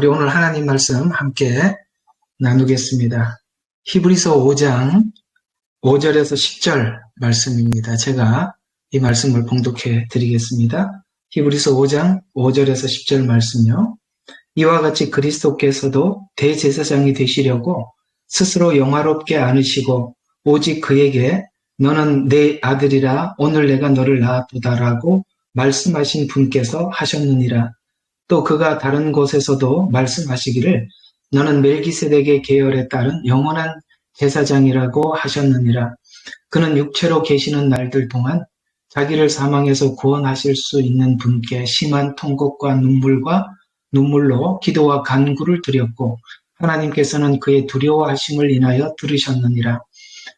우리 오늘 하나님 말씀 함께 나누겠습니다. 히브리서 5장 5절에서 10절 말씀입니다. 제가 이 말씀을 봉독해 드리겠습니다. 히브리서 5장 5절에서 10절 말씀요. 이와 같이 그리스도께서도 대제사장이 되시려고 스스로 영화롭게 안으시고 오직 그에게 너는 내 아들이라 오늘 내가 너를 낳았도다라고 말씀하신 분께서 하셨느니라. 또 그가 다른 곳에서도 말씀하시기를 너는 멜기세덱의 계열에 따른 영원한 제사장이라고 하셨느니라. 그는 육체로 계시는 날들 동안 자기를 사망에서 구원하실 수 있는 분께 심한 통곡과 눈물로 기도와 간구를 드렸고 하나님께서는 그의 두려워하심을 인하여 들으셨느니라.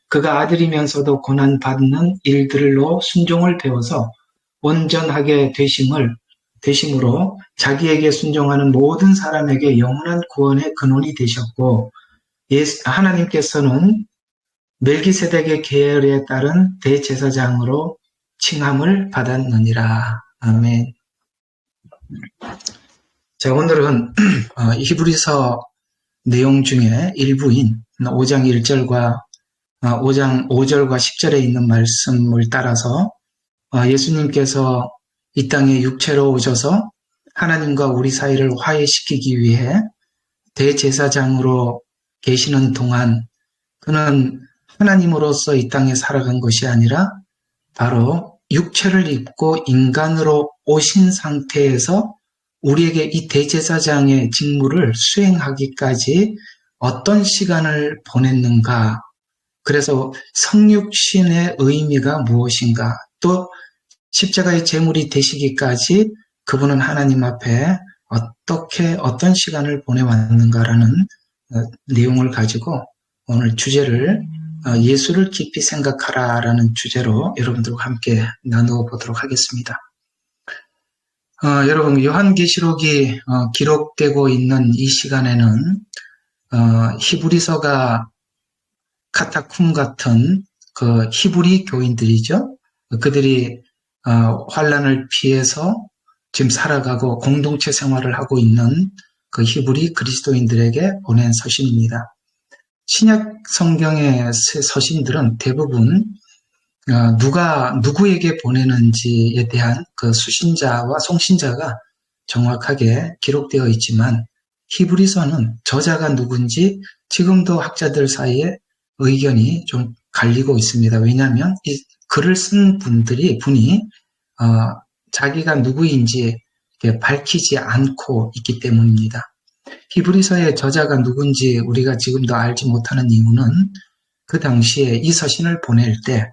그가 아들이면서도 고난받는 일들로 순종을 배워서 온전하게 되심으로 자기에게 순종하는 모든 사람에게 영원한 구원의 근원이 되셨고 하나님께서는 멜기세덱의 계열에 따른 대제사장으로 칭함을 받았느니라. 아멘. 자, 오늘은 히브리서 내용 중에 일부인 5장 1절과 5장 5절과 10절에 있는 말씀을 따라서 예수님께서 이 땅에 육체로 오셔서 하나님과 우리 사이를 화해시키기 위해 대제사장으로 계시는 동안 그는 하나님으로서 이 땅에 살아간 것이 아니라 바로 육체를 입고 인간으로 오신 상태에서 우리에게 이 대제사장의 직무를 수행하기까지 어떤 시간을 보냈는가, 그래서 성육신의 의미가 무엇인가, 또 십자가의 제물이 되시기까지 그분은 하나님 앞에 어떤 시간을 보내왔는가라는 내용을 가지고 오늘 주제를 예수를 깊이 생각하라라는 주제로 여러분들과 함께 나누어 보도록 하겠습니다. 여러분, 요한계시록이 기록되고 있는 이 시간에는 히브리서가 카타쿰 같은 그 히브리 교인들이죠. 그들이 환란을 피해서 지금 살아가고 공동체 생활을 하고 있는 그 히브리 그리스도인들에게 보낸 서신입니다. 신약 성경의 서신들은 대부분 누구에게 보내는지에 대한 그 수신자와 송신자가 정확하게 기록되어 있지만 히브리서는 저자가 누군지 지금도 학자들 사이에 의견이 좀 갈리고 있습니다. 왜냐하면 이 글을 쓴 분이 자기가 누구인지 밝히지 않고 있기 때문입니다. 히브리서의 저자가 누군지 우리가 지금도 알지 못하는 이유는 그 당시에 이 서신을 보낼 때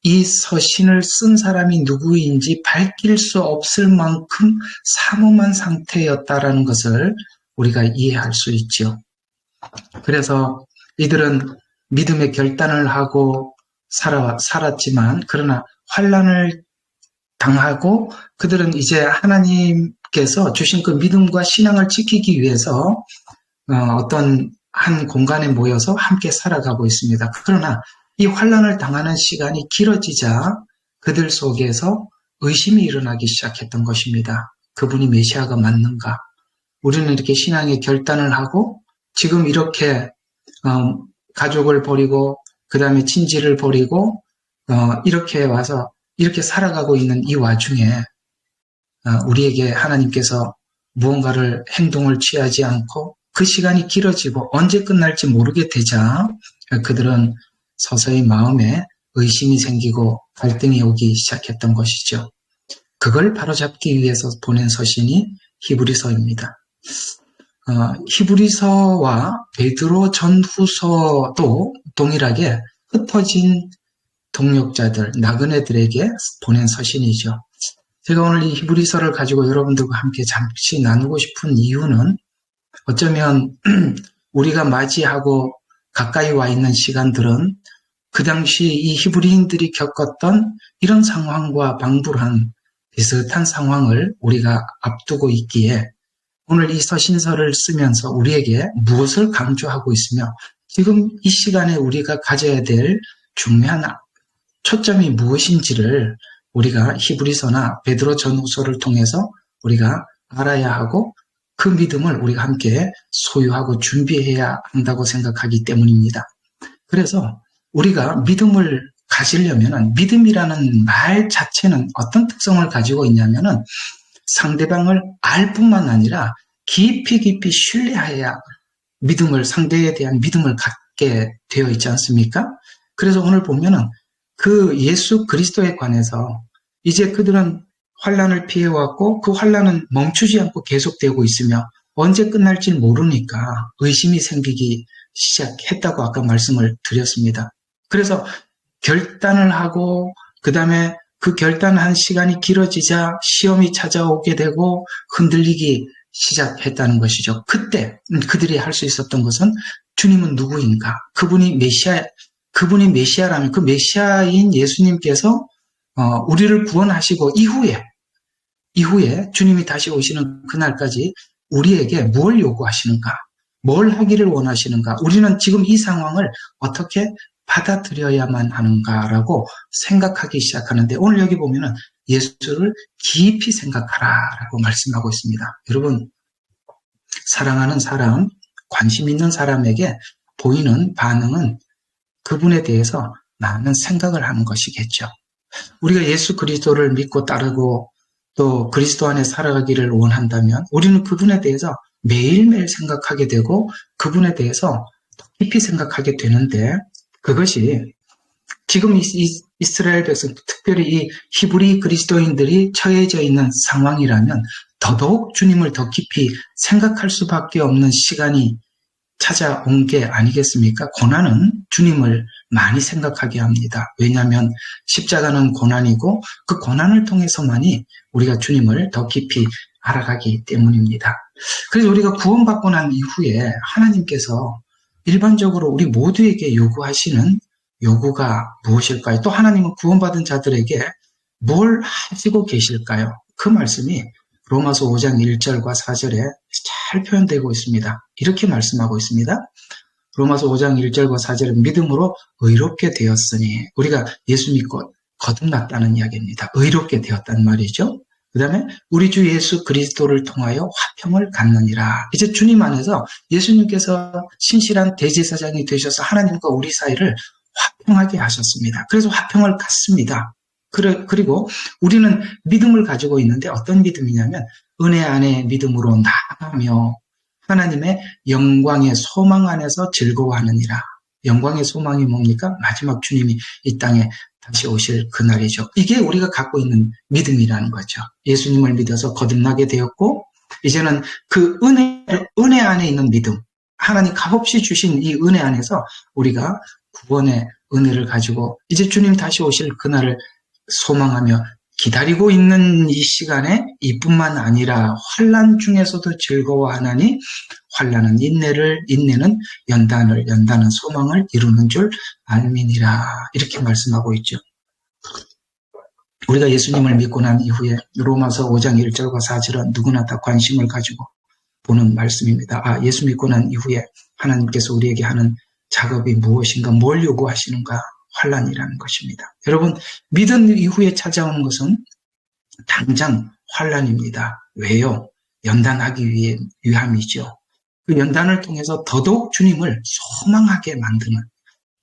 이 서신을 쓴 사람이 누구인지 밝힐 수 없을 만큼 삼엄한 상태였다라는 것을 우리가 이해할 수 있죠. 그래서 이들은 믿음의 결단을 하고 살았지만 그러나 환란을 당하고 그들은 이제 하나님께서 주신 그 믿음과 신앙을 지키기 위해서 어떤 한 공간에 모여서 함께 살아가고 있습니다. 그러나 이 환란을 당하는 시간이 길어지자 그들 속에서 의심이 일어나기 시작했던 것입니다. 그분이 메시아가 맞는가? 우리는 이렇게 신앙의 결단을 하고 지금 이렇게 가족을 버리고 그 다음에 친지를 버리고 이렇게 와서 이렇게 살아가고 있는 이 와중에 우리에게 하나님께서 무언가를 행동을 취하지 않고 그 시간이 길어지고 언제 끝날지 모르게 되자 그들은 서서히 마음에 의심이 생기고 갈등이 오기 시작했던 것이죠. 그걸 바로잡기 위해서 보낸 서신이 히브리서입니다. 히브리서와 베드로 전후서도 동일하게 흩어진 동역자들, 나그네들에게 보낸 서신이죠. 제가 오늘 이 히브리서를 가지고 여러분들과 함께 잠시 나누고 싶은 이유는 어쩌면 우리가 맞이하고 가까이 와 있는 시간들은 그 당시 이 히브리인들이 겪었던 이런 상황과 방불한 비슷한 상황을 우리가 앞두고 있기에 오늘 이 서신서를 쓰면서 우리에게 무엇을 강조하고 있으며 지금 이 시간에 우리가 가져야 될 중요한 초점이 무엇인지를 우리가 히브리서나 베드로 전후서를 통해서 우리가 알아야 하고 그 믿음을 우리가 함께 소유하고 준비해야 한다고 생각하기 때문입니다. 그래서 우리가 믿음을 가지려면 믿음이라는 말 자체는 어떤 특성을 가지고 있냐면은 상대방을 알 뿐만 아니라 깊이 신뢰해야 상대에 대한 믿음을 갖게 되어 있지 않습니까? 그래서 오늘 보면은 그 예수 그리스도에 관해서 이제 그들은 환란을 피해왔고 그 환란은 멈추지 않고 계속되고 있으며 언제 끝날지 모르니까 의심이 생기기 시작했다고 아까 말씀을 드렸습니다. 그래서 결단을 하고 그 다음에 그 결단한 시간이 길어지자 시험이 찾아오게 되고 흔들리기 시작했다는 것이죠. 그때 그들이 할 수 있었던 것은 주님은 누구인가? 그분이 메시아라면 그 메시아인 예수님께서 우리를 구원하시고 이후에 주님이 다시 오시는 그날까지 우리에게 뭘 요구하시는가? 뭘 하기를 원하시는가? 우리는 지금 이 상황을 어떻게 받아들여야만 하는가라고 생각하기 시작하는데 오늘 여기 보면은 예수를 깊이 생각하라라고 말씀하고 있습니다. 여러분, 사랑하는 사람, 관심 있는 사람에게 보이는 반응은 그분에 대해서 많은 생각을 하는 것이겠죠. 우리가 예수 그리스도를 믿고 따르고 또 그리스도 안에 살아가기를 원한다면 우리는 그분에 대해서 매일매일 생각하게 되고 그분에 대해서 깊이 생각하게 되는데 그것이 지금 이스라엘 백성, 특별히 이 히브리 그리스도인들이 처해져 있는 상황이라면 더더욱 주님을 더 깊이 생각할 수밖에 없는 시간이 찾아온 게 아니겠습니까? 고난은 주님을 많이 생각하게 합니다. 왜냐하면 십자가는 고난이고 그 고난을 통해서만이 우리가 주님을 더 깊이 알아가기 때문입니다. 그래서 우리가 구원받고 난 이후에 하나님께서 일반적으로 우리 모두에게 요구하시는 요구가 무엇일까요? 또 하나님은 구원받은 자들에게 뭘 하시고 계실까요? 그 말씀이 로마서 5장 1절과 4절에 잘 표현되고 있습니다. 이렇게 말씀하고 있습니다. 로마서 5장 1절과 4절은 믿음으로 의롭게 되었으니 우리가 예수 믿고 거듭났다는 이야기입니다. 의롭게 되었단 말이죠. 그 다음에 우리 주 예수 그리스도를 통하여 화평을 갖느니라. 이제 주님 안에서 예수님께서 신실한 대제사장이 되셔서 하나님과 우리 사이를 화평하게 하셨습니다. 그래서 화평을 갖습니다. 그리고 우리는 믿음을 가지고 있는데 어떤 믿음이냐면 은혜 안에 믿음으로 나아가며 하나님의 영광의 소망 안에서 즐거워하느니라. 영광의 소망이 뭡니까? 마지막 주님이 이 땅에 다시 오실 그날이죠. 이게 우리가 갖고 있는 믿음이라는 거죠. 예수님을 믿어서 거듭나게 되었고 이제는 그 은혜 안에 있는 믿음, 하나님 값없이 주신 이 은혜 안에서 우리가 구원의 은혜를 가지고 이제 주님 다시 오실 그날을 소망하며 기다리고 있는 이 시간에 이뿐만 아니라 환난 중에서도 즐거워하나니 환난은 인내는 연단은 소망을 이루는 줄 알미니라. 이렇게 말씀하고 있죠. 우리가 예수님을 믿고 난 이후에 로마서 5장 1절과 4절은 누구나 다 관심을 가지고 보는 말씀입니다. 예수 믿고 난 이후에 하나님께서 우리에게 하는 작업이 무엇인가, 뭘 요구하시는가, 환난이라는 것입니다. 여러분, 믿은 이후에 찾아오는 것은 당장 환난입니다. 왜요? 연단하기 위함이죠. 그 연단을 통해서 더더욱 주님을 소망하게 만드는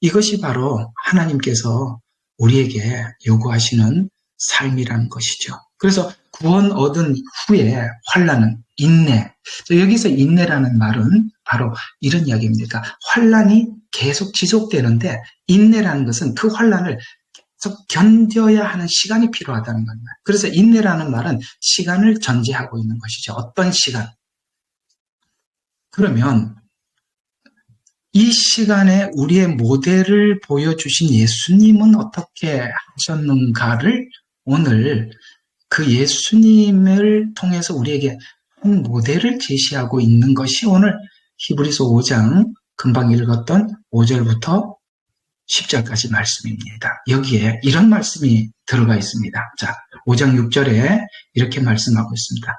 이것이 바로 하나님께서 우리에게 요구하시는 삶이라는 것이죠. 그래서 구원 얻은 후에 환난은 인내. 여기서 인내라는 말은 바로 이런 이야기입니다. 환난이 계속 지속되는데 인내라는 것은 그 환난을 계속 견뎌야 하는 시간이 필요하다는 겁니다. 그래서 인내라는 말은 시간을 전제하고 있는 것이죠. 어떤 시간? 그러면 이 시간에 우리의 모델을 보여주신 예수님은 어떻게 하셨는가를 오늘 그 예수님을 통해서 우리에게 한 모델을 제시하고 있는 것이 오늘 히브리서 5장 금방 읽었던 5절부터 10절까지 말씀입니다. 여기에 이런 말씀이 들어가 있습니다. 자, 5장 6절에 이렇게 말씀하고 있습니다.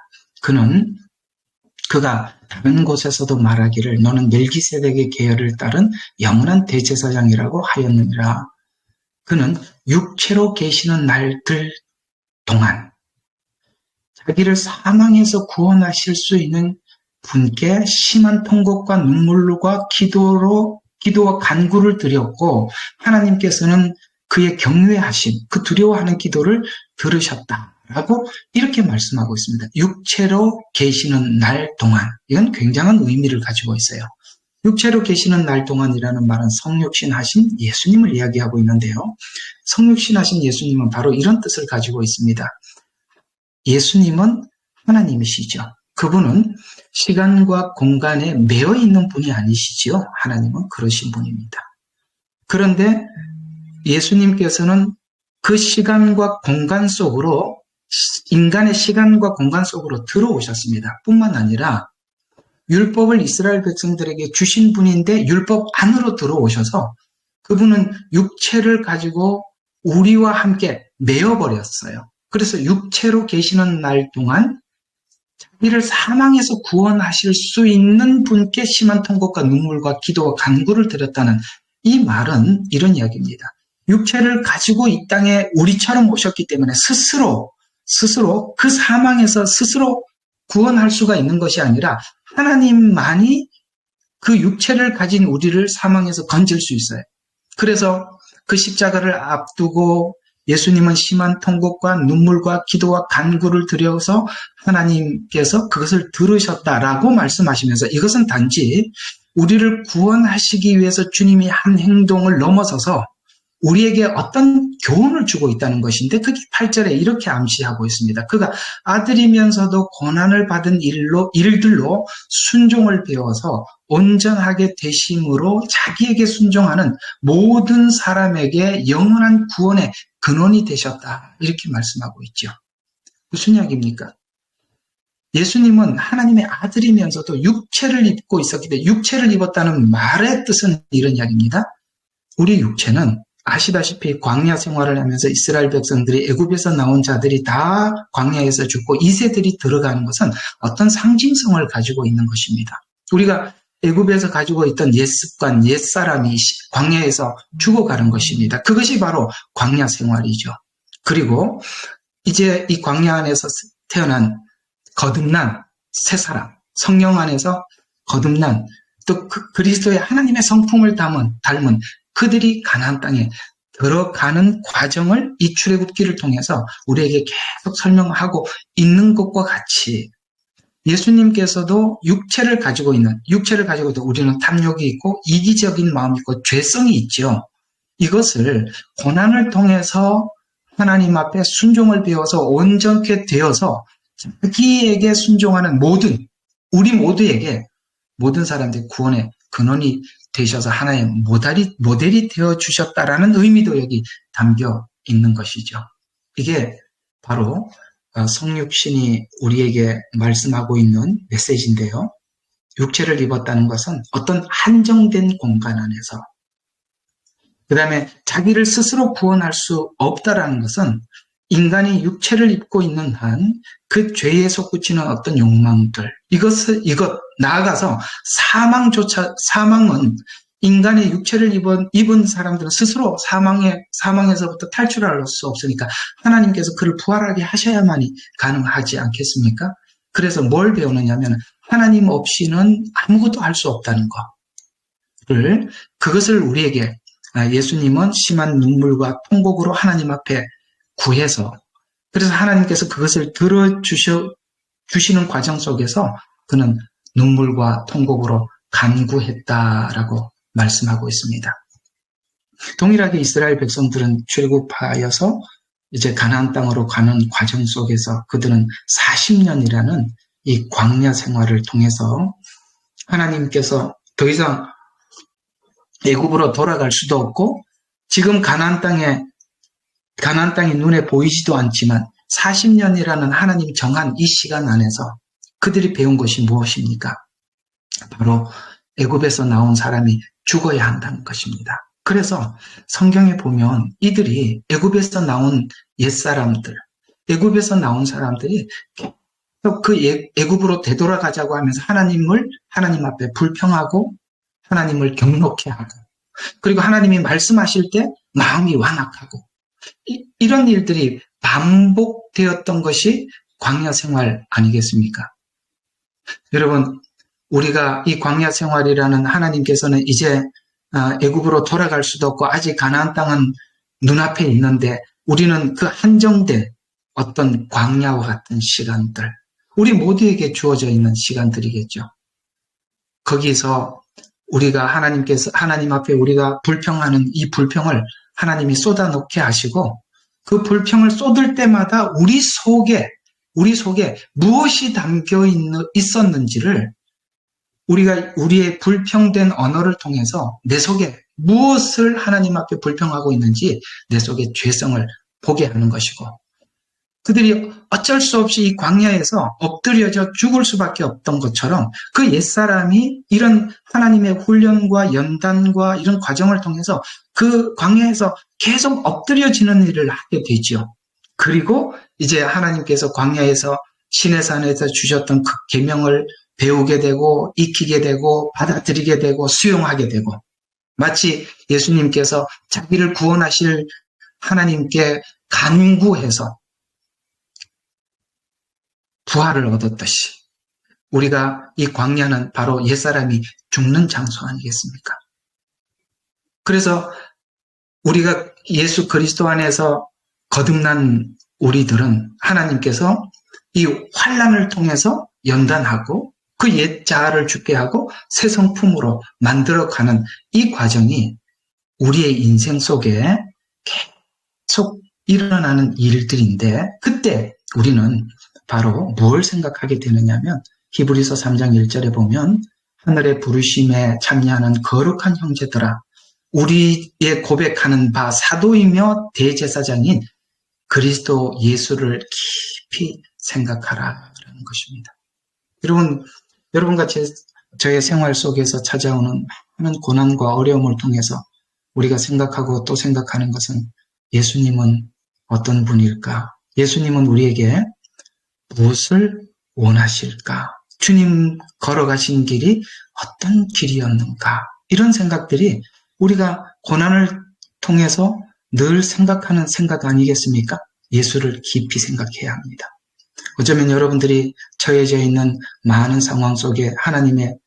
그가 다른 곳에서도 말하기를 너는 멜기세덱의 계열을 따른 영원한 대제사장이라고 하였느니라. 그는 육체로 계시는 날들 동안 자기를 사망에서 구원하실 수 있는 분께 심한 통곡과 눈물과 기도와 간구를 드렸고 하나님께서는 그의 경외하심, 그 두려워하는 기도를 들으셨다라고 이렇게 말씀하고 있습니다. 육체로 계시는 날 동안, 이건 굉장한 의미를 가지고 있어요. 육체로 계시는 날 동안이라는 말은 성육신 하신 예수님을 이야기하고 있는데요. 성육신 하신 예수님은 바로 이런 뜻을 가지고 있습니다. 예수님은 하나님이시죠. 그분은 시간과 공간에 매여 있는 분이 아니시지요. 하나님은 그러신 분입니다. 그런데 예수님께서는 그 시간과 공간 속으로, 인간의 시간과 공간 속으로 들어오셨습니다. 뿐만 아니라 율법을 이스라엘 백성들에게 주신 분인데 율법 안으로 들어오셔서 그분은 육체를 가지고 우리와 함께 매어버렸어요. 그래서 육체로 계시는 날 동안 자기를 사망에서 구원하실 수 있는 분께 심한 통곡과 눈물과 기도와 간구를 드렸다는 이 말은 이런 이야기입니다. 육체를 가지고 이 땅에 우리처럼 오셨기 때문에 스스로 그 사망에서 스스로 구원할 수가 있는 것이 아니라 하나님만이 그 육체를 가진 우리를 사망에서 건질 수 있어요. 그래서 그 십자가를 앞두고 예수님은 심한 통곡과 눈물과 기도와 간구를 드려서 하나님께서 그것을 들으셨다라고 말씀하시면서 이것은 단지 우리를 구원하시기 위해서 주님이 한 행동을 넘어서서 우리에게 어떤 교훈을 주고 있다는 것인데 그게 8절에 이렇게 암시하고 있습니다. 그가 아들이면서도 고난을 받은 일들로 순종을 배워서 온전하게 되심으로 자기에게 순종하는 모든 사람에게 영원한 구원의 근원이 되셨다. 이렇게 말씀하고 있죠. 무슨 이야기입니까? 예수님은 하나님의 아들이면서도 육체를 입고 있었기 때문에 육체를 입었다는 말의 뜻은 이런 이야기입니다. 우리 육체는 아시다시피 광야 생활을 하면서 이스라엘 백성들이 애굽에서 나온 자들이 다 광야에서 죽고 이세들이 들어가는 것은 어떤 상징성을 가지고 있는 것입니다. 우리가 애굽에서 가지고 있던 옛 습관, 옛 사람이 광야에서 죽어가는 것입니다. 그것이 바로 광야 생활이죠. 그리고 이제 이 광야 안에서 태어난 거듭난 새 사람, 성령 안에서 거듭난 또 그리스도의 하나님의 성품을 닮은 그들이 가나안 땅에 들어가는 과정을 이 출애굽기를 통해서 우리에게 계속 설명하고 있는 것과 같이 예수님께서도 육체를 가지고 우리는 탐욕이 있고 이기적인 마음이 있고 죄성이 있죠. 이것을 고난을 통해서 하나님 앞에 순종을 배워서 온전케 되어서 자기에게 순종하는 우리 모두에게 모든 사람들의 구원의 근원이 되셔서 하나의 모델이 되어주셨다라는 의미도 여기 담겨 있는 것이죠. 이게 바로 성육신이 우리에게 말씀하고 있는 메시지인데요. 육체를 입었다는 것은 어떤 한정된 공간 안에서 그 다음에 자기를 스스로 구원할 수 없다라는 것은 인간이 육체를 입고 있는 한 그 죄에 솟구치는 어떤 욕망들 나아가서 사망은 인간의 육체를 입은 사람들은 스스로 사망에서부터 탈출할 수 없으니까 하나님께서 그를 부활하게 하셔야만이 가능하지 않겠습니까? 그래서 뭘 배우느냐면 하나님 없이는 아무것도 할 수 없다는 그것을 우리에게 예수님은 심한 눈물과 통곡으로 하나님 앞에 구해서 그래서 하나님께서 그것을 들어주시는 과정 속에서 그는 눈물과 통곡으로 간구했다라고 말씀하고 있습니다. 동일하게 이스라엘 백성들은 출애굽하여서 이제 가나안 땅으로 가는 과정 속에서 그들은 40년이라는 이 광야 생활을 통해서 하나님께서 더 이상 애굽으로 돌아갈 수도 없고 지금 가나안 땅이 눈에 보이지도 않지만 40년이라는 하나님 정한 이 시간 안에서 그들이 배운 것이 무엇입니까? 바로 애굽에서 나온 사람이 죽어야 한다는 것입니다. 그래서 성경에 보면 이들이 애굽에서 나온 옛사람들, 애굽에서 나온 사람들이 그 애굽으로 되돌아가자고 하면서 하나님 앞에 불평하고 하나님을 경록해 하고 그리고 하나님이 말씀하실 때 마음이 완악하고 이런 일들이 반복되었던 것이 광야 생활 아니겠습니까? 여러분, 우리가 이 광야 생활이라는 하나님께서는 이제 애굽으로 돌아갈 수도 없고 아직 가나안 땅은 눈앞에 있는데 우리는 그 한정된 어떤 광야와 같은 시간들, 우리 모두에게 주어져 있는 시간들이겠죠. 거기서 우리가 하나님 앞에 우리가 불평하는 이 불평을 하나님이 쏟아놓게 하시고 그 불평을 쏟을 때마다 우리 속에 무엇이 담겨 있었는지를 우리가 우리의 불평된 언어를 통해서 내 속에 무엇을 하나님 앞에 불평하고 있는지 내 속에 죄성을 보게 하는 것이고 그들이 어쩔 수 없이 이 광야에서 엎드려져 죽을 수밖에 없던 것처럼 그 옛사람이 이런 하나님의 훈련과 연단과 이런 과정을 통해서 그 광야에서 계속 엎드려지는 일을 하게 되죠. 그리고 이제 하나님께서 광야에서 시내산에서 주셨던 그 계명을 배우게 되고 익히게 되고 받아들이게 되고 수용하게 되고 마치 예수님께서 자기를 구원하실 하나님께 간구해서 부활을 얻었듯이 우리가 이 광야는 바로 옛사람이 죽는 장소 아니겠습니까? 그래서 우리가 예수 그리스도 안에서 거듭난 우리들은 하나님께서 이 환난을 통해서 연단하고 그 옛 자아를 죽게 하고 새 성품으로 만들어가는 이 과정이 우리의 인생 속에 계속 일어나는 일들인데 그때 우리는 바로 뭘 생각하게 되느냐면 히브리서 3장 1절에 보면 하늘의 부르심에 참여하는 거룩한 형제들아 우리의 고백하는 바 사도이며 대제사장인 그리스도 예수를 깊이 생각하라라는 것입니다. 여러분과 저의 생활 속에서 찾아오는 많은 고난과 어려움을 통해서 우리가 생각하고 또 생각하는 것은 예수님은 어떤 분일까? 예수님은 우리에게 무엇을 원하실까? 주님 걸어가신 길이 어떤 길이었는가? 이런 생각들이 우리가 고난을 통해서 늘 생각하는 생각 아니겠습니까? 예수를 깊이 생각해야 합니다. 어쩌면 여러분들이 처해져 있는 많은 상황 속에 하나님의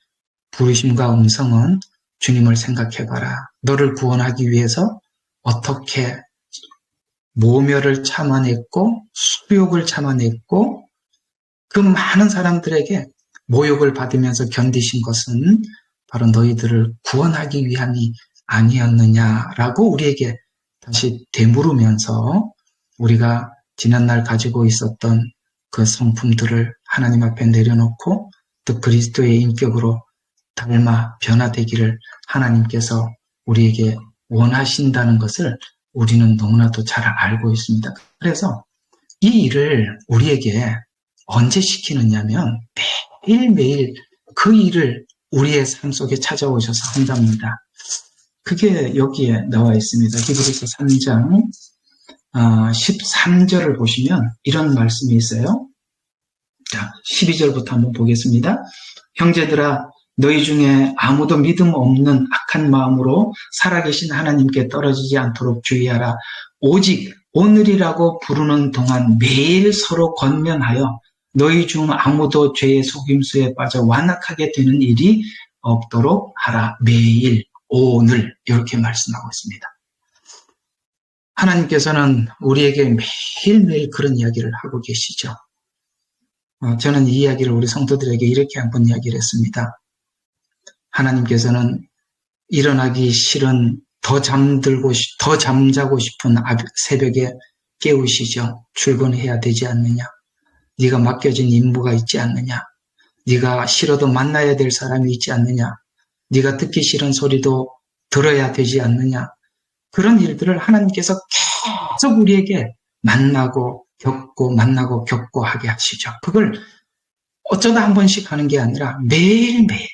부르심과 음성은 주님을 생각해봐라. 너를 구원하기 위해서 어떻게 모멸을 참아냈고 수욕을 참아냈고 그 많은 사람들에게 모욕을 받으면서 견디신 것은 바로 너희들을 구원하기 위함이 아니었느냐라고 우리에게 다시 되물으면서 우리가 지난날 가지고 있었던 그 성품들을 하나님 앞에 내려놓고 또 그리스도의 인격으로 닮아 변화되기를 하나님께서 우리에게 원하신다는 것을 우리는 너무나도 잘 알고 있습니다. 그래서 이 일을 우리에게 언제 시키느냐면 매일매일 그 일을 우리의 삶 속에 찾아오셔서 한답니다. 그게 여기에 나와 있습니다. 히브리서 3장 13절을 보시면 이런 말씀이 있어요. 자, 12절부터 한번 보겠습니다. 형제들아 너희 중에 아무도 믿음 없는 악한 마음으로 살아계신 하나님께 떨어지지 않도록 주의하라. 오직 오늘이라고 부르는 동안 매일 서로 권면하여 너희 중 아무도 죄의 속임수에 빠져 완악하게 되는 일이 없도록 하라. 매일, 오늘 이렇게 말씀하고 있습니다. 하나님께서는 우리에게 매일매일 그런 이야기를 하고 계시죠. 저는 이 이야기를 우리 성도들에게 이렇게 한번 이야기를 했습니다. 하나님께서는 일어나기 싫은 더 잠자고 싶은 새벽에 깨우시죠. 출근해야 되지 않느냐. 네가 맡겨진 임무가 있지 않느냐. 네가 싫어도 만나야 될 사람이 있지 않느냐. 네가 듣기 싫은 소리도 들어야 되지 않느냐. 그런 일들을 하나님께서 계속 우리에게 만나고 겪고 하게 하시죠. 그걸 어쩌다 한 번씩 하는 게 아니라 매일매일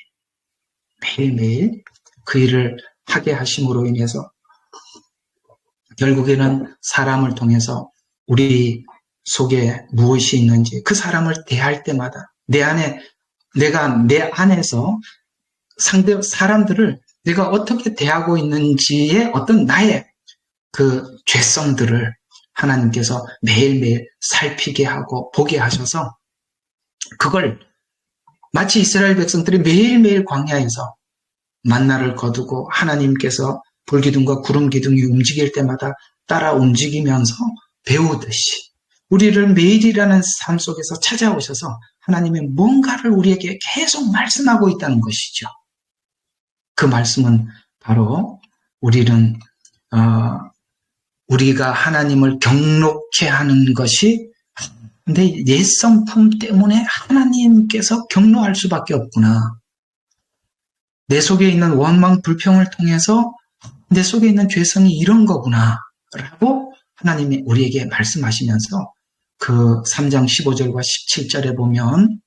그 일을 하게 하심으로 인해서 결국에는 사람을 통해서 우리 속에 무엇이 있는지 그 사람을 대할 때마다 내가 내 안에서 사람들을 내가 어떻게 대하고 있는지의 어떤 나의 그 죄성들을 하나님께서 매일매일 살피게 하고 보게 하셔서 그걸 마치 이스라엘 백성들이 매일매일 광야에서 만나를 거두고 하나님께서 불기둥과 구름기둥이 움직일 때마다 따라 움직이면서 배우듯이 우리를 매일이라는 삶 속에서 찾아오셔서 하나님의 뭔가를 우리에게 계속 말씀하고 있다는 것이죠. 그 말씀은 바로 우리가 하나님을 경록케 하는 것이, 근데 옛 성품 때문에 하나님께서 경로할 수밖에 없구나. 내 속에 있는 원망, 불평을 통해서 내 속에 있는 죄성이 이런 거구나 라고 하나님이 우리에게 말씀하시면서 그 3장 15절과 17절에 보면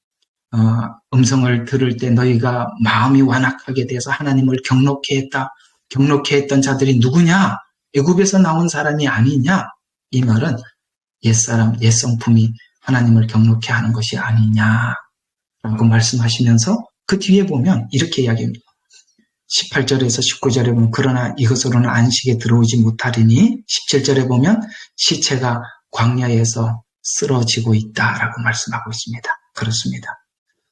음성을 들을 때 너희가 마음이 완악하게 돼서 하나님을 경록케 했다. 경록케 했던 자들이 누구냐? 애굽에서 나온 사람이 아니냐? 이 말은 옛사람, 옛성품이 하나님을 경록케 하는 것이 아니냐라고 말씀하시면서 그 뒤에 보면 이렇게 이야기합니다. 18절에서 19절에 보면 그러나 이것으로는 안식에 들어오지 못하리니 17절에 보면 시체가 광야에서 쓰러지고 있다라고 말씀하고 있습니다. 그렇습니다.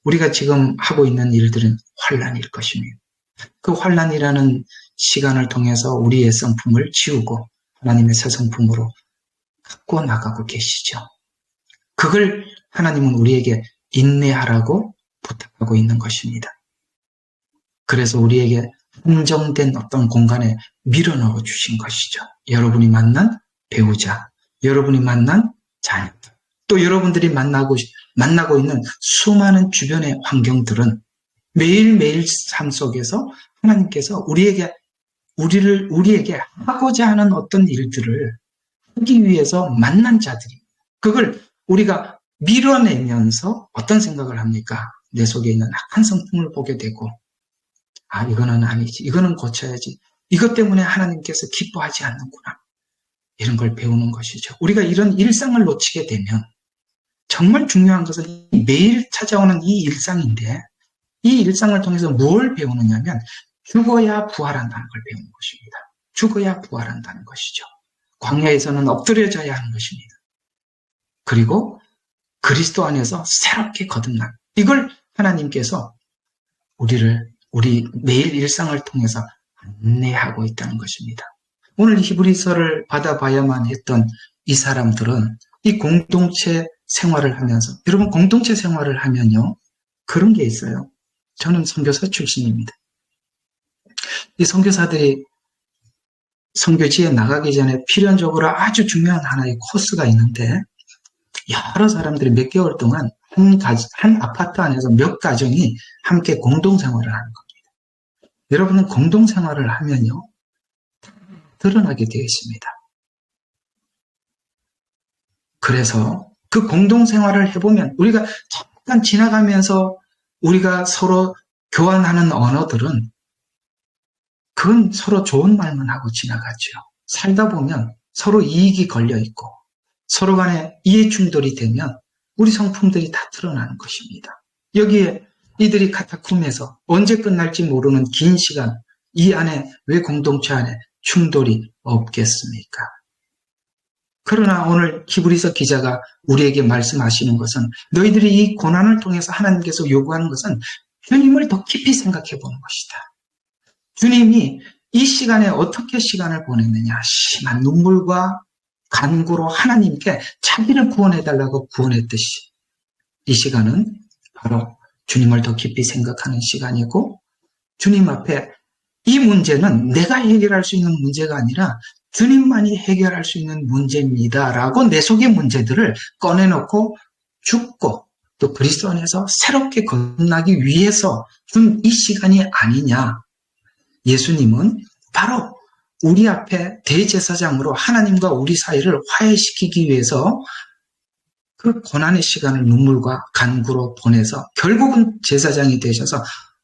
우리가 지금 하고 있는 일들은 환난일 것입니다. 그 환난이라는 시간을 통해서 우리의 성품을 지우고 하나님의 새 성품으로 갖고 나가고 계시죠. 그걸 하나님은 우리에게 인내하라고 부탁하고 있는 것입니다. 그래서 우리에게 한정된 어떤 공간에 밀어넣어 주신 것이죠. 여러분이 만난 배우자, 여러분이 만난 자녀들, 또 여러분들이 만나고 있는 수많은 주변의 환경들은 매일매일 삶 속에서 하나님께서 우리에게 하고자 하는 어떤 일들을 하기 위해서 만난 자들이, 그걸 우리가 밀어내면서 어떤 생각을 합니까? 내 속에 있는 악한 성품을 보게 되고, 이거는 아니지, 이거는 고쳐야지, 이것 때문에 하나님께서 기뻐하지 않는구나, 이런 걸 배우는 것이죠. 우리가 이런 일상을 놓치게 되면 정말 중요한 것은 매일 찾아오는 이 일상인데, 이 일상을 통해서 뭘 배우느냐면 죽어야 부활한다는 걸 배우는 것입니다. 죽어야 부활한다는 것이죠. 광야에서는 엎드려져야 하는 것입니다. 그리고 그리스도 안에서 새롭게 거듭난, 이걸 하나님께서 우리 매일 일상을 통해서 안내하고 있다는 것입니다. 오늘 히브리서를 받아봐야만 했던 이 사람들은 이 공동체 생활을 하면서, 여러분 공동체 생활을 하면요, 그런 게 있어요. 저는 선교사 출신입니다. 이 선교사들이 선교지에 나가기 전에 필연적으로 아주 중요한 하나의 코스가 있는데, 여러 사람들이 몇 개월 동안 한 아파트 안에서 몇 가정이 함께 공동생활을 하는 겁니다. 여러분은 공동생활을 하면요, 드러나게 되어 있습니다. 그래서 그 공동생활을 해보면 우리가 잠깐 지나가면서 우리가 서로 교환하는 언어들은 그건 서로 좋은 말만 하고 지나가죠. 살다 보면 서로 이익이 걸려있고 서로 간에 이해 충돌이 되면 우리 성품들이 다 드러나는 것입니다. 여기에 이들이 카타콤에서 언제 끝날지 모르는 긴 시간, 이 안에 왜 공동체 안에 충돌이 없겠습니까? 그러나 오늘 히브리서 기자가 우리에게 말씀하시는 것은, 너희들이 이 고난을 통해서 하나님께서 요구하는 것은 주님을 더 깊이 생각해 보는 것이다. 주님이 이 시간에 어떻게 시간을 보냈느냐, 심한 눈물과 간구로 하나님께 자기를 구원해달라고 구원했듯이 이 시간은 바로 주님을 더 깊이 생각하는 시간이고, 주님 앞에 이 문제는 내가 해결할 수 있는 문제가 아니라 주님만이 해결할 수 있는 문제입니다 라고 내 속의 문제들을 꺼내놓고 죽고 또 그리스도 안에서 새롭게 거듭나기 위해서 준 이 시간이 아니냐. 예수님은 바로 우리 앞에 대제사장으로 하나님과 우리 사이를 화해시키기 위해서 그 고난의 시간을 눈물과 간구로 보내서 결국은 제사장이 되셔서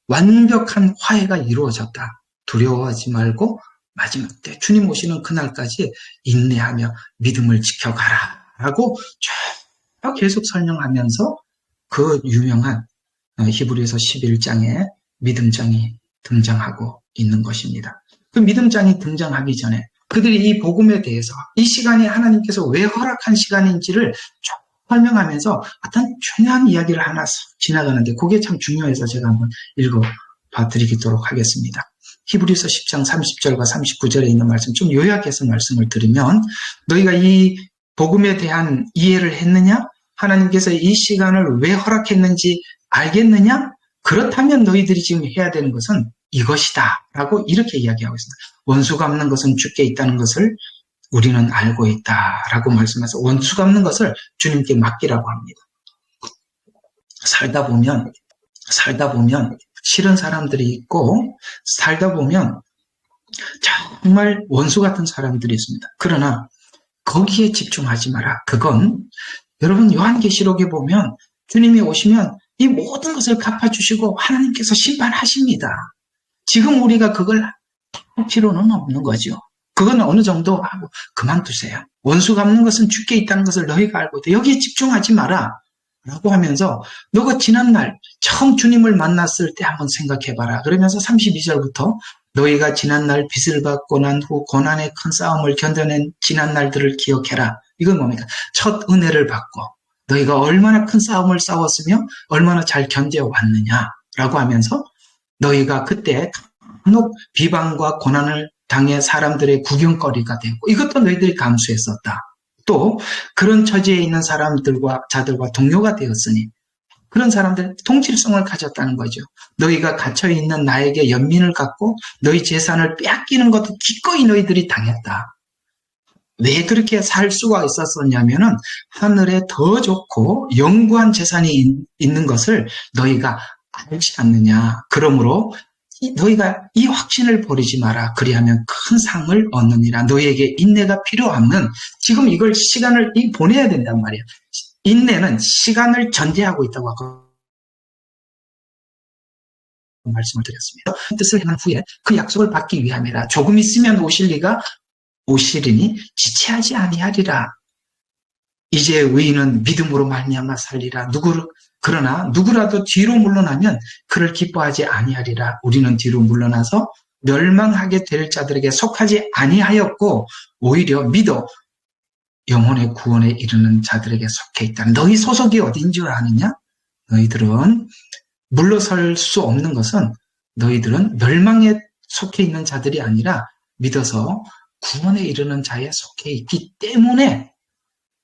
완벽한 화해가 이루어졌다. 두려워하지 말고 마지막 때 주님 오시는 그날까지 인내하며 믿음을 지켜가라 라고 쭉 계속 설명하면서 그 유명한 히브리서 11장에 믿음장이 등장하고 있는 것입니다. 그 믿음장이 등장하기 전에 그들이 이 복음에 대해서 이 시간이 하나님께서 왜 허락한 시간인지를 설명하면서 어떤 중요한 이야기를 하나 지나가는데 그게 참 중요해서 제가 한번 읽어봐 드리도록 하겠습니다. 히브리서 10장 30절과 39절에 있는 말씀 좀 요약해서 말씀을 드리면 너희가 이 복음에 대한 이해를 했느냐? 하나님께서 이 시간을 왜 허락했는지 알겠느냐? 그렇다면 너희들이 지금 해야 되는 것은 이것이다 라고 이렇게 이야기하고 있습니다. 원수 갚는 것은 주께 있다는 것을 우리는 알고 있다라고 말씀해서 원수 갚는 것을 주님께 맡기라고 합니다. 살다 보면 싫은 사람들이 있고 살다 보면 정말 원수 같은 사람들이 있습니다. 그러나 거기에 집중하지 마라. 그건 여러분 요한계시록에 보면 주님이 오시면 이 모든 것을 갚아주시고 하나님께서 심판하십니다. 지금 우리가 그걸 할 필요는 없는 거죠. 그건 어느 정도 하고 그만두세요. 원수 갚는 것은 주께 있다는 것을 너희가 알고 있다. 여기에 집중하지 마라. 라고 하면서 너가 지난날 처음 주님을 만났을 때 한번 생각해봐라. 그러면서 32절부터 너희가 지난날 빚을 받고 난 후 고난의 큰 싸움을 견뎌낸 지난날들을 기억해라. 이건 뭡니까? 첫 은혜를 받고 너희가 얼마나 큰 싸움을 싸웠으며 얼마나 잘 견뎌왔느냐라고 하면서 너희가 그때 간혹 비방과 고난을 당해 사람들의 구경거리가 되고 이것도 너희들이 감수했었다. 또 그런 처지에 있는 자들과 동료가 되었으니 그런 사람들 통질성을 가졌다는 거죠. 너희가 갇혀있는 나에게 연민을 갖고 너희 재산을 빼앗기는 것도 기꺼이 너희들이 당했다. 왜 그렇게 살 수가 있었었냐면은 하늘에 더 좋고 영구한 재산이 있는 것을 너희가 알지 않느냐. 그러므로 너희가 이 확신을 버리지 마라. 그리하면 큰 상을 얻느니라. 너희에게 인내가 필요하면 지금 이걸 시간을 보내야 된단 말이야. 인내는 시간을 전제하고 있다고 하고 말씀을 드렸습니다. 뜻을 행한 후에 그 약속을 받기 위함이라. 조금 있으면 오시리니 지체하지 아니하리라. 이제 의인은 믿음으로 말미암아 살리라. 그러나 누구라도 뒤로 물러나면 그를 기뻐하지 아니하리라. 우리는 뒤로 물러나서 멸망하게 될 자들에게 속하지 아니하였고 오히려 믿어 영혼의 구원에 이르는 자들에게 속해 있다. 너희 소속이 어딘 줄 아느냐? 너희들은 물러설 수 없는 것은 너희들은 멸망에 속해 있는 자들이 아니라 믿어서 구원에 이르는 자에 속해 있기 때문에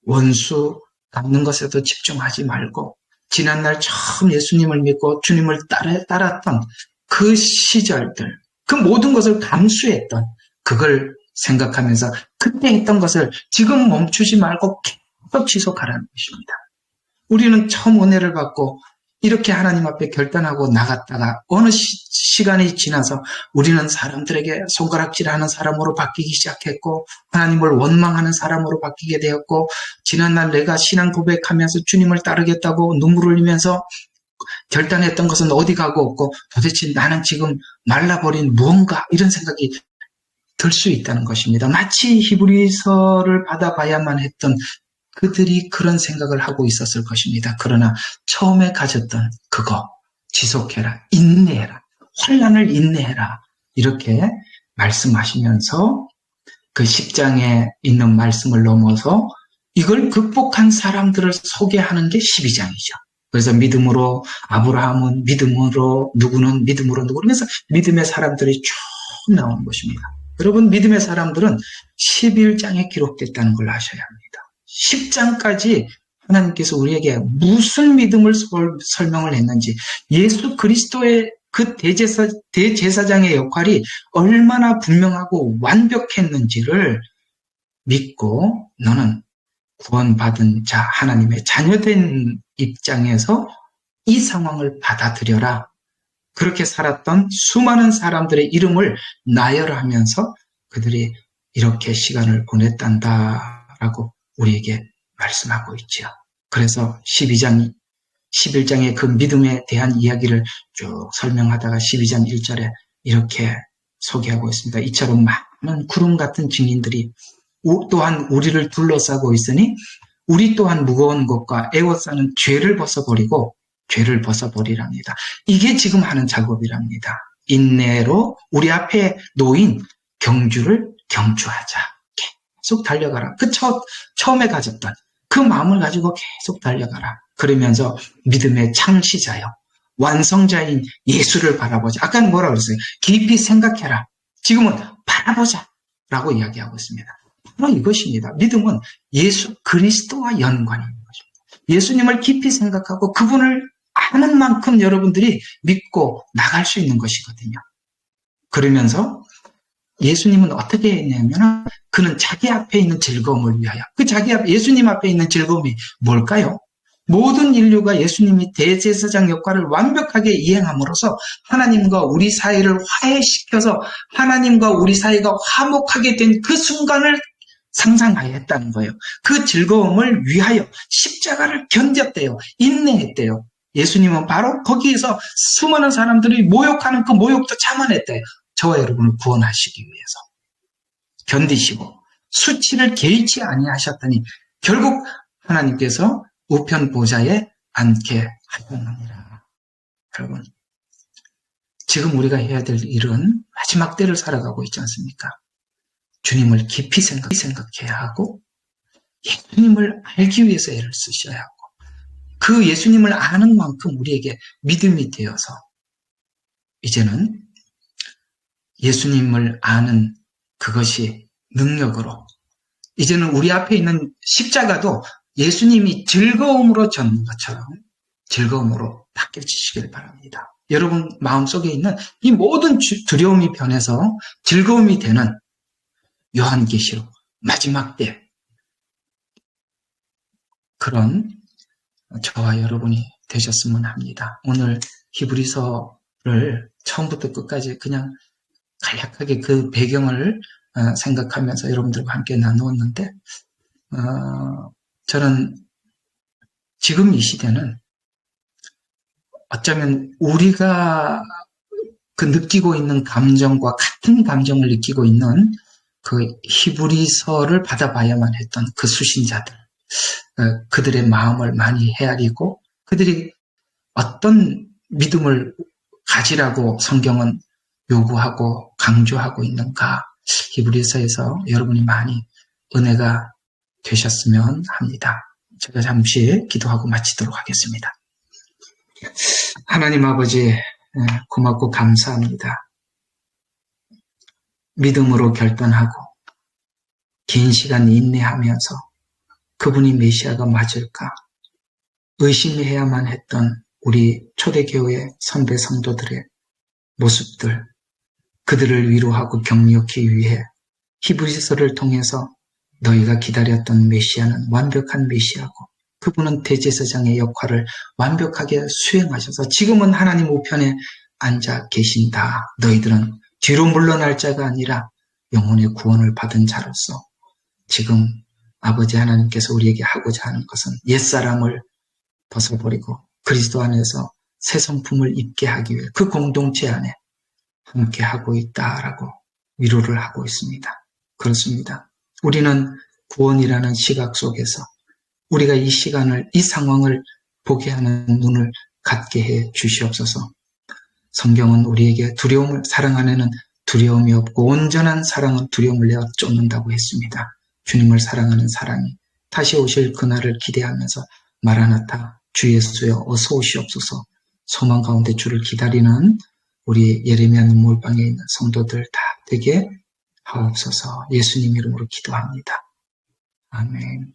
원수 갚는 것에도 집중하지 말고 지난날 처음 예수님을 믿고 주님을 따랐던 그 시절들, 그 모든 것을 감수했던 그걸 생각하면서 그때 했던 것을 지금 멈추지 말고 계속 지속하라는 것입니다. 우리는 처음 은혜를 받고 이렇게 하나님 앞에 결단하고 나갔다가 어느 시간이 지나서 우리는 사람들에게 손가락질하는 사람으로 바뀌기 시작했고 하나님을 원망하는 사람으로 바뀌게 되었고 지난날 내가 신앙 고백하면서 주님을 따르겠다고 눈물 흘리면서 결단했던 것은 어디 가고 없고 도대체 나는 지금 말라버린 무언가 이런 생각이 들 수 있다는 것입니다. 마치 히브리서를 받아봐야만 했던 그들이 그런 생각을 하고 있었을 것입니다. 그러나 처음에 가졌던 그거 지속해라, 인내해라, 환난을 인내해라 이렇게 말씀하시면서 그 10장에 있는 말씀을 넘어서 이걸 극복한 사람들을 소개하는 게 12장이죠. 그래서 믿음으로 아브라함은 믿음으로 누구는 믿음으로 누구 그러면서 믿음의 사람들이 쭉 나오는 것입니다. 여러분 믿음의 사람들은 11장에 기록됐다는 걸 아셔야 합니다. 10장까지 하나님께서 우리에게 무슨 믿음을 설명을 했는지 예수 그리스도의 그 대제사장의 역할이 얼마나 분명하고 완벽했는지를 믿고 너는 구원받은 자 하나님의 자녀된 입장에서 이 상황을 받아들여라. 그렇게 살았던 수많은 사람들의 이름을 나열하면서 그들이 이렇게 시간을 보냈단다라고 우리에게 말씀하고 있죠. 그래서 11장의 그 믿음에 대한 이야기를 쭉 설명하다가 12장 1절에 이렇게 소개하고 있습니다. 이처럼 많은 구름 같은 증인들이 또한 우리를 둘러싸고 있으니 우리 또한 무거운 것과 애워싸는 죄를 벗어버리랍니다. 이게 지금 하는 작업이랍니다. 인내로 우리 앞에 놓인 경주를 경주하자. 계속 달려가라. 처음에 가졌던 그 그 마음을 가지고 계속 달려가라. 그러면서 믿음의 창시자요, 완성자인 예수를 바라보자. 아까는 뭐라 그랬어요? 깊이 생각해라. 지금은 바라보자 라고 이야기하고 있습니다. 바로 이것입니다. 믿음은 예수 그리스도와 연관이 있는 것입니다. 예수님을 깊이 생각하고 그분을 아는 만큼 여러분들이 믿고 나갈 수 있는 것이거든요. 그러면서 예수님은 어떻게 했냐면 그는 자기 앞에 있는 즐거움을 위하여, 예수님 앞에 있는 즐거움이 뭘까요? 모든 인류가 예수님이 대제사장 역할을 완벽하게 이행함으로써 하나님과 우리 사이를 화해시켜서 하나님과 우리 사이가 화목하게 된 그 순간을 상상하여 했다는 거예요. 그 즐거움을 위하여 십자가를 견뎠대요. 인내했대요. 예수님은 바로 거기에서 수많은 사람들이 모욕하는 그 모욕도 참아냈대요. 저와 여러분을 구원하시기 위해서 견디시고 수치를 개의치 아니하셨더니 결국 하나님께서 우편 보좌에 앉게 하셨느니라. 여러분, 지금 우리가 해야 될 일은 마지막 때를 살아가고 있지 않습니까? 주님을 깊이 생각해야 하고 예수님을 알기 위해서 애를 쓰셔야 하고 그 예수님을 아는 만큼 우리에게 믿음이 되어서 이제는 예수님을 아는 그것이 능력으로, 이제는 우리 앞에 있는 십자가도 예수님이 즐거움으로 졌는 것처럼 즐거움으로 바뀌어지시길 바랍니다. 여러분 마음속에 있는 이 모든 두려움이 변해서 즐거움이 되는 요한계시록 마지막 때 그런 저와 여러분이 되셨으면 합니다. 오늘 히브리서를 처음부터 끝까지 그냥 간략하게 그 배경을 생각하면서 여러분들과 함께 나누었는데 저는 지금 이 시대는 어쩌면 우리가 그 느끼고 있는 감정과 같은 감정을 느끼고 있는 그 히브리서를 받아봐야만 했던 그 수신자들, 그들의 마음을 많이 헤아리고 그들이 어떤 믿음을 가지라고 성경은 요구하고 강조하고 있는가, 히브리서에서 여러분이 많이 은혜가 되셨으면 합니다. 제가 잠시 기도하고 마치도록 하겠습니다. 하나님 아버지, 고맙고 감사합니다. 믿음으로 결단하고 긴 시간 인내하면서 그분이 메시아가 맞을까 의심해야만 했던 우리 초대교회 선배 성도들의 모습들, 그들을 위로하고 격려하기 위해 히브리서를 통해서 너희가 기다렸던 메시아는 완벽한 메시아고 그분은 대제사장의 역할을 완벽하게 수행하셔서 지금은 하나님 우편에 앉아 계신다. 너희들은 뒤로 물러날 자가 아니라 영혼의 구원을 받은 자로서 지금 아버지 하나님께서 우리에게 하고자 하는 것은 옛사람을 벗어버리고 그리스도 안에서 새 성품을 입게 하기 위해 그 공동체 안에 함께 하고 있다라고 위로를 하고 있습니다. 그렇습니다. 우리는 구원이라는 시각 속에서 우리가 이 시간을, 이 상황을 보게 하는 눈을 갖게 해 주시옵소서. 성경은 우리에게 두려움을, 사랑 안에는 두려움이 없고 온전한 사랑은 두려움을 내어 쫓는다고 했습니다. 주님을 사랑하는 사랑이 다시 오실 그날을 기대하면서 마라나타, 주 예수여 어서 오시옵소서, 소망 가운데 주를 기다리는 우리 예레미야 눈물방에 있는 성도들 다 되게 하옵소서. 예수님 이름으로 기도합니다. 아멘.